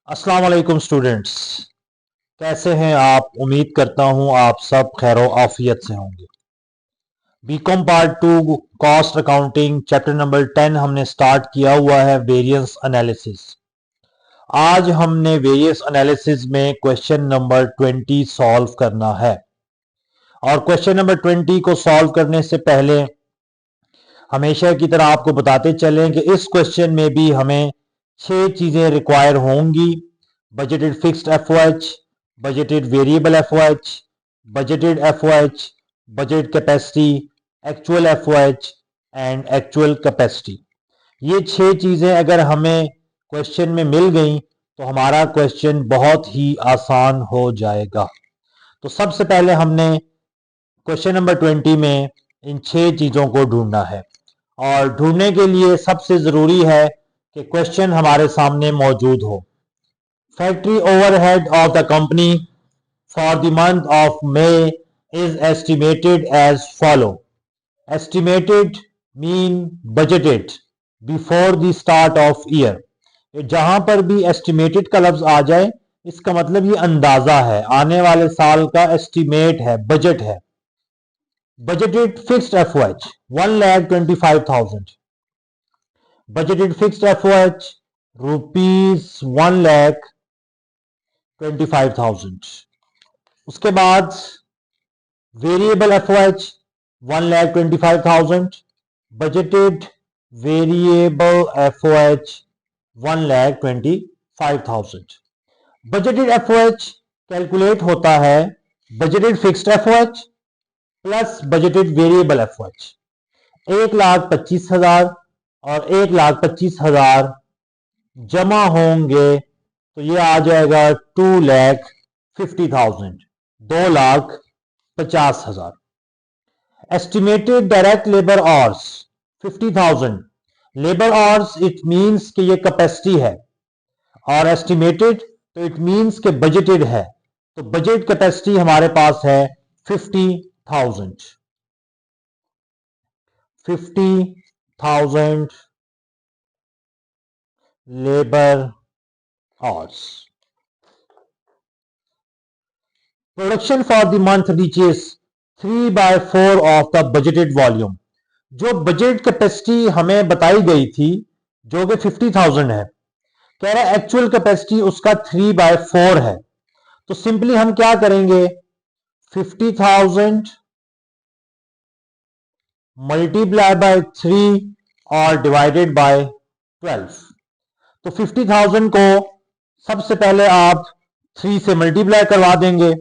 अस्सलाम वालेकुम स्टूडेंट्स। कैसे हैं आप? उम्मीद करता हूं आप सब खैरो आफियत से होंगे। BCom part 2 cost accounting chapter number 10 हमने स्टार्ट किया हुआ है वेरिएंस एनालिसिस। आज हमने वेरिएंस एनालिसिस में क्वेश्चन नंबर 20 सॉल्व करना है। और क्वेश्चन नंबर 20 को सॉल्व करने से पहले हमेशा की तरह आपको बताते चलें कि इस क्वेश्चन में भी हमें 6 चीजें रिक्वायर होंगी। Budgeted fixed FOH, budgeted variable FOH, budgeted FOH, budget capacity, actual FOH and actual capacity. ये 6 चीजें अगर हमें क्वेश्चन में मिल गई तो हमारा क्वेश्चन बहुत ही आसान हो जाएगा। तो सबसे पहले हमने क्वेश्चन नंबर 20 में इन 6 चीजों को ढूंढना है और ढूंढने के लिए सबसे जरूरी है कि क्वेश्चन हमारे सामने मौजूद हो। Factory overhead of the company for the month of May is estimated as follow. Estimated mean budgeted before the start of year. जहां पर भी एस्टिमेटेड का लफ्ज आ जाए इसका मतलब ये अंदाजा है, आने वाले साल का एस्टिमेट है, बजट है। Budgeted fixed FOH 1,25,000। Budgeted fixed FOH rupees 1,25,000। उसके बाद variable FOH 1,25,000। Budgeted variable FOH 1,25,000। Budgeted FOH calculate होता है budgeted fixed FOH plus budgeted variable FOH. 1,25,000 और 1,25,000 जमा होंगे तो ये आ जाएगा 2,50,000, 2,50,000। Estimated direct labour hours 50,000। Labour hours it means कि ये कैपेसिटी है और एस्टिमेटेड तो इट मींस कि बजटेड है। तो बजट कैपेसिटी हमारे पास है 50,000। 50,000 labour hours. Production for the month reaches 3/4 of the budgeted volume. जो बजट कैपेसिटी हमें बताई गई थी जो कि 50,000 है, कह रहा है एक्चुअल कैपेसिटी उसका 3/4 है। तो सिंपली हम क्या करेंगे, 50,000 मल्टीप्लाई बाय 3 और डिवाइडेड बाय 12। तो 50,000 को सबसे पहले आप 3 से मल्टीप्लाई करवा देंगे,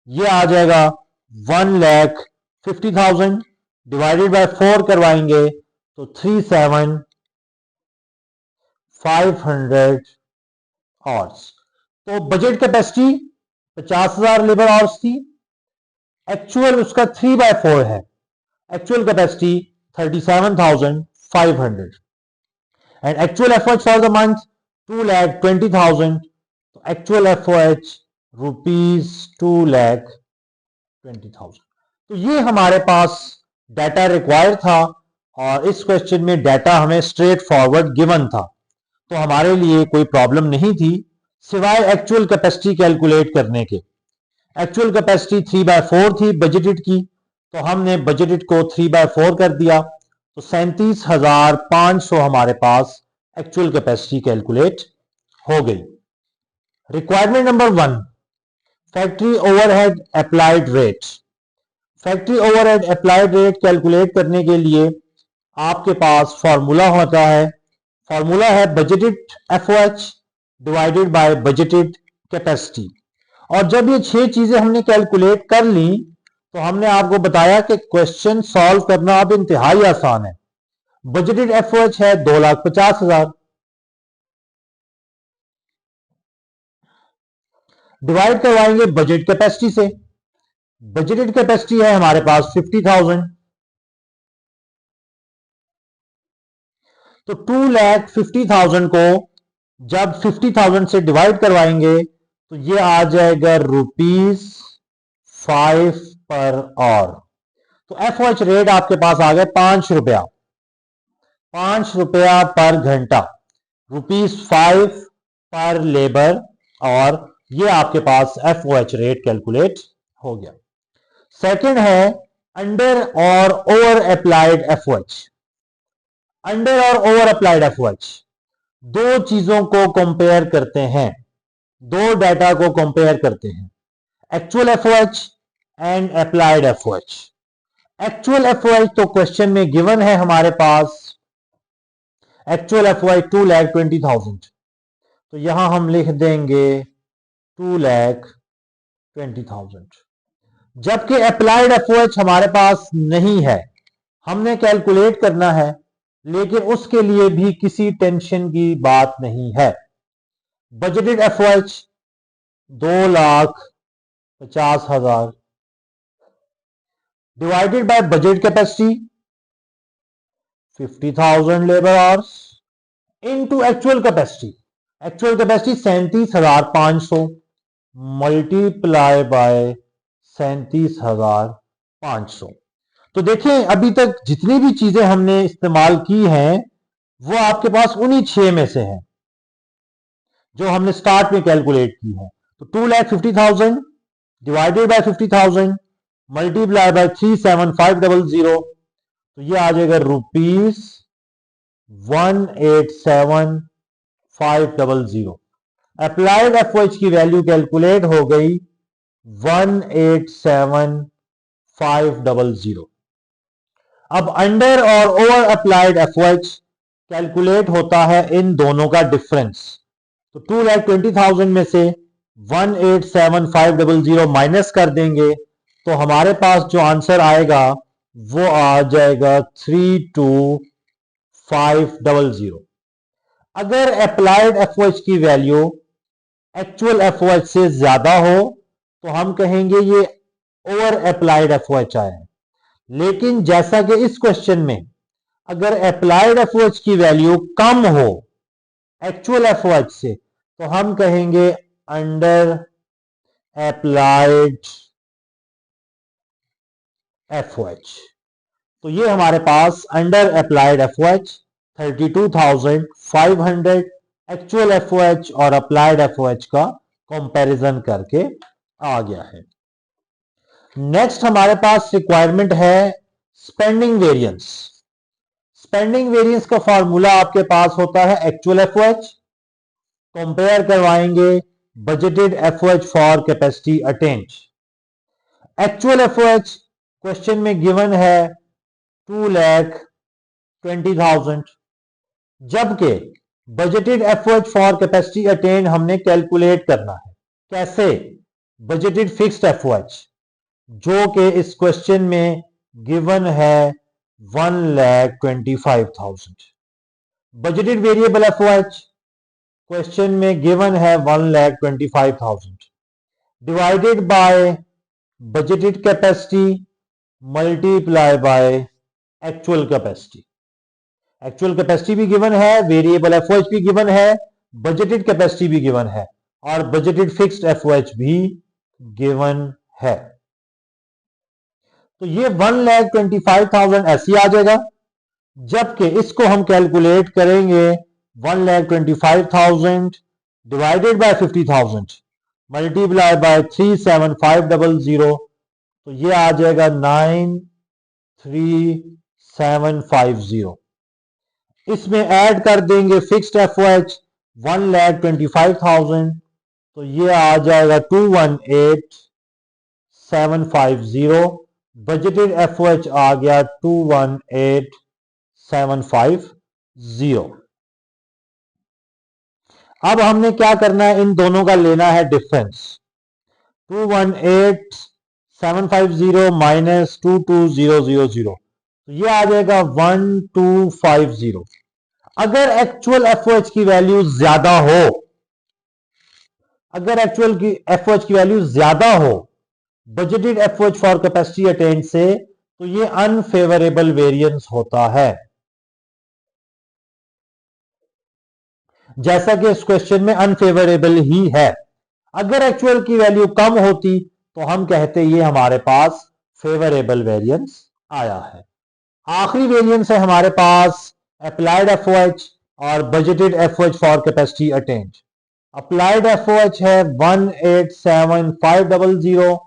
ये आ जाएगा 1,50,000 डिवाइडेड बाय 4 करवाएंगे तो 37,500 आवर्स। तो बजट कैपेसिटी 50,000 लेबर आवर्स थी, एक्चुअल उसका 3/4 है, actual capacity 37,500 and actual effort for the month 2,20,000। तो एक्चुअल एफओएच रुपीज 2,20,000। तो ये हमारे पास डाटा रिक्वायर था और इस क्वेश्चन में डाटा हमें स्ट्रेट फॉरवर्ड गिवन था, तो हमारे लिए कोई प्रॉब्लम नहीं थी सिवाय एक्चुअल कैपेसिटी कैलकुलेट करने के। एक्चुअल कैपेसिटी 3/4 थी बजटेड की, तो हमने बजटेड को 3/4 कर दिया, तो 37,500 हमारे पास एक्चुअल कैपेसिटी कैलकुलेट हो गई। Requirement number 1, factory overhead applied rate. Factory overhead applied rate calculate करने के लिए आपके पास फॉर्मूला होता है, फॉर्मूला है budgeted FOH divided by budgeted capacity. और जब ये 6 चीजें हमने कैलकुलेट कर ली तो हमने आपको बताया कि क्वेश्चन सॉल्व करना अब इंतहाई आसान है। बजटेड एफओएच है 2,50,000, डिवाइड करवाएंगे बजट कैपेसिटी से। बजटेड कैपेसिटी है हमारे पास 50,000, तो 2,50,000 को जब 50,000 से डिवाइड करवाएंगे तो ये आ जाएगा ₹5 पर आवर। तो एफओएच रेट आपके पास आ गया 5 रुपया, 5 रुपया पर घंटा, ₹5 पर लेबर, और ये आपके पास FOH रेट कैलकुलेट हो गया। सेकंड है अंडर और ओवर अप्लाइड FOH। अंडर और ओवर अप्लाइड FOH दो चीजों को कंपेयर करते हैं, दो डाटा को कंपेयर करते हैं, actual FOH and applied FOH। Actual FOH तो क्वेश्चन में गिवन है हमारे पास, एक्चुअल FOH 2,20,000, तो यहां हम लिख देंगे 2,20,000। जबकि अप्लाइड FOH हमारे पास नहीं है, हमने कैलकुलेट करना है, लेकिन उसके लिए भी किसी टेंशन की बात नहीं है। Budgeted FOH 2,50,000 divided by budget capacity 50,000 labour hours into actual capacity. Actual capacity 37,500 multiply by 37,500। तो देखें अभी तक जितनी भी चीजें हमने इस्तेमाल की हैं वो आपके पास उन्हीं 6 में से हैं जो हमने स्टार्ट में कैलकुलेट की है। तो 2,50,000 डिवाइडेड बाय 50,000 मल्टीप्लाई बाय 37500, तो ये आ जाएगा ₹187,500। अप्लाइड FOH की वैल्यू कैलकुलेट हो गई 187,500। अब अंडर और ओवर अप्लाइड FOH कैलकुलेट होता है इन दोनों का डिफरेंस। तो 2,20,000 में से 187,500 माइनस कर देंगे तो हमारे पास जो आंसर आएगा वो आ जाएगा 32,500। अगर अप्लाइड FOH की वैल्यू एक्चुअल FOH से ज्यादा हो तो हम कहेंगे ये ओवर अप्लाइड FOH आया है। लेकिन जैसा कि इस क्वेश्चन में अगर अप्लाइड FOH की वैल्यू कम हो एक्चुअल FOH से तो हम कहेंगे अंडर अप्लाइड FOH। तो ये हमारे पास under applied FOH 32,500 actual FOH और अप्लाइड FOH का कंपैरिजन करके आ गया है। नेक्स्ट हमारे पास रिक्वायरमेंट है स्पेंडिंग वेरिएंस। स्पेंडिंग वेरिएंस का फॉर्मूला आपके पास होता है एक्चुअल FOH कंपेयर करवाएंगे budgeted FOH for capacity attained. Actual FOH question में गिवन है 2,20,000, जबकि budgeted FOH for capacity attained हमने कैलकुलेट करना है। कैसे? बजटेड फिक्स्ड FOH जो कि इस क्वेश्चन में गिवन है 1,25,000। बजटेड वेरिएबल FOH क्वेश्चन में गिवन है 1,25,000 divided by budgeted capacity multiply by actual capacity. Actual capacity भी गिवन है, वेरिएबल FOH भी गिवन है, बजटेड कैपेसिटी भी गिवन है और बजटेड फिक्स्ड FOH भी गिवन है। तो ये 1,25,000 ऐसे आ जाएगा, जबकि इसको हम कैलकुलेट करेंगे 1,25,000 डिवाइडेड बाय 50,000 मल्टीप्लाई बाय 37500, तो ये आ जाएगा 93750। इसमें ऐड कर देंगे फिक्स्ड FOH 1,25,000, तो ये आ जाएगा 218,750। बजटेड FOH आ गया 218,750। अब हमने क्या करना है, इन दोनों का लेना है डिफरेंस। 218,750 माइनस 22,000, तो ये आ जाएगा 1250। अगर एक्चुअल FOH की वैल्यू ज्यादा हो, अगर एक्चुअल की FOH की वैल्यू ज्यादा हो budgeted FOH for capacity attend से, तो ये अनफेवरेबल वेरिएंस होता है। जैसा कि इस क्वेश्चन में अनफेवरेबल ही है। अगर एक्चुअल की वैल्यू कम होती तो हम कहते ये हमारे पास फेवरेबल वेरिएंस आया है। आखिरी वेरिएंस है हमारे पास अप्लाइड FOH और budgeted FOH for capacity attend. Applied FOH है 187,500,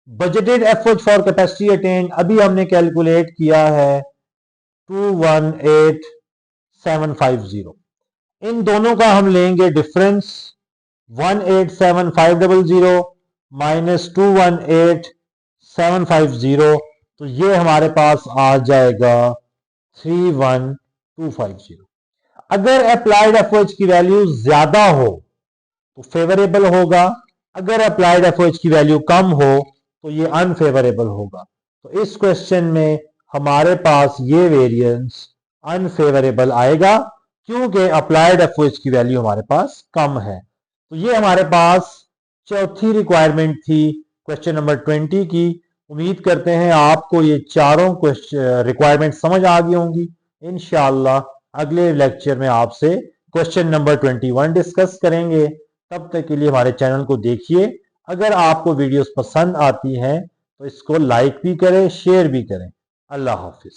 budgeted FOH for capacity attend अभी हमने कैलकुलेट किया है 218,750। इन दोनों का हम लेंगे डिफरेंस 187,500 माइनस 218,750, तो ये हमारे पास आ जाएगा 31,250। अगर अप्लाइड एफओएच की वैल्यू ज्यादा हो तो फेवरेबल होगा, अगर अप्लाइड एफओएच की वैल्यू कम हो तो ये अनफेवरेबल होगा। तो इस क्वेश्चन में हमारे पास ये वेरिएंस अनफेवरेबल आएगा क्योंकि अप्लाइड एफओएच की वैल्यू हमारे पास कम है। तो ये हमारे पास चौथी रिक्वायरमेंट थी क्वेश्चन नंबर 20 की। उम्मीद करते हैं आपको ये चारों क्वेश्चन रिक्वायरमेंट समझ आ गई होंगी। इंशाअल्लाह अगले लेक्चर में आपसे क्वेश्चन नंबर 21 डिस्कस करेंगे। तब तक के लिए हमारे चैनल को देखिए। अगर आपको वीडियोस पसंद आती हैं तो इसको लाइक भी करें, शेयर भी करें। अल्लाह हाफिज।